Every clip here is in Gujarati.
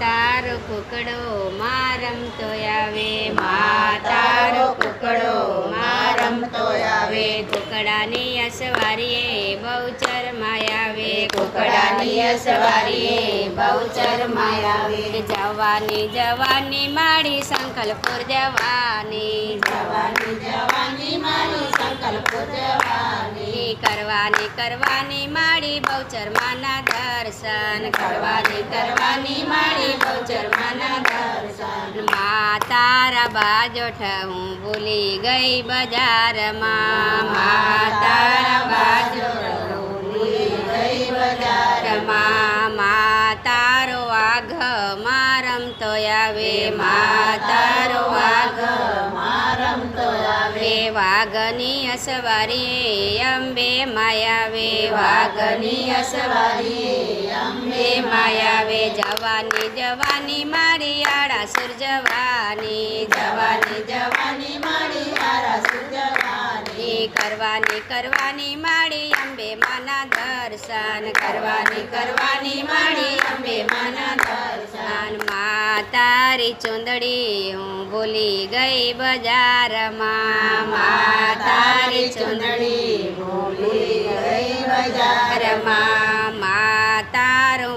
તારો કુકડો માં રમતો આવે, માં તારો કુકડો માં રમતો આવે, કુકડાની અસવારીએ બહુચર આવે, કુકડાની અસવારીએ બહુચર આવે, જવાની જવાની માડી સંકલ્પુર જવાની, જવાની જવાની માડી સંકલ્પુર જવાની, કરવાની કરવાની માડી બહુચર માના દર્શન, કરવાની કરવાની માડી બહુચર માના દર્શન, મા તારા બાજોઠ હું ભૂલી ગઈ બજારમાં, મા તારા બાજોઠ ભૂલી ગઈ બજારમાં, મા તારો વાઘ માં રમતો આવે, મા તારો વાઘ માં રમતો આવે, વાઘની અસવારીએ અંબે માયાવે, વાઘની અસવારીએ અંબે માયાવે, જવાની જવાની મારી આડાસુર જવાની, જવાની જવાની મારી આડાસુર જવાની, કરવાની કરવાની માડી અંબે માના દર્શન, કરવાની કરવાની માડી અંબે માના દર્શન, મા તારી ચુંદડી હું ભૂલી ગઈ બજારમાં, મા તારી ચુંદડી ભૂલી ગઈ બજારમાં, મા તારું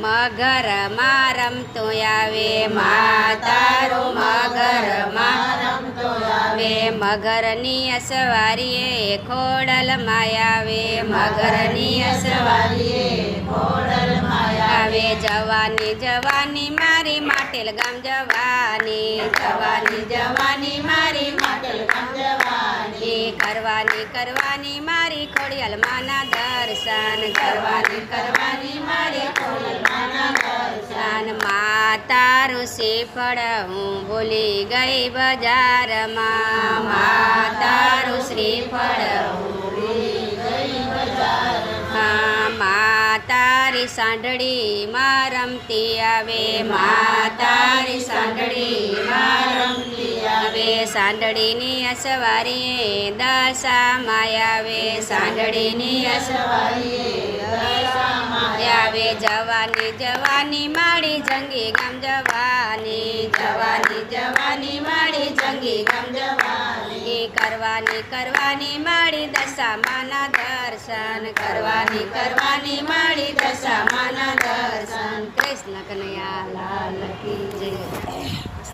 મગર માં રમતો આવે, મા તારું મગર માં રમતો આવે, મગરની અસવારીએ ખોડલ માયાવે, મગરની અસવારીએ ખોડલ માયાવે, જવાની જવાની મારી માટેલ ગામ જવાની, જવાની જવાની મારી માટેલ ગામ જવાની, કરવાની કરવાની મારી ખોડિયાલ માના દર્શન, કરવાની કરવાની મારી ખોડિયાલ માના દર્શન, મા તારું શ્રીફળ હું ભૂલી ગઈ બજારમાં, મા તારું શ્રીફળ હું ભૂલી ગઈ બજારમાં, મા તારી સાંઢળી માં રમતી આવે, મા તારી સાંઢળી માં રમતી આવે, સાંઢળીની અસવારીએ દશામાં આવે, સાંઢળીની અસવારીએ દશામાં આવે, જવાની જવાની માડી જંગી ગામ જવાની, જવાની જવાની માડી જંગી ગામ જવાની, કરવાની કરવાની માડી દશામાના દર્શન, કરવાની કરવાની માડી દશામાના દર્શન, કૃષ્ણ કનૈયા લાલ કી જય.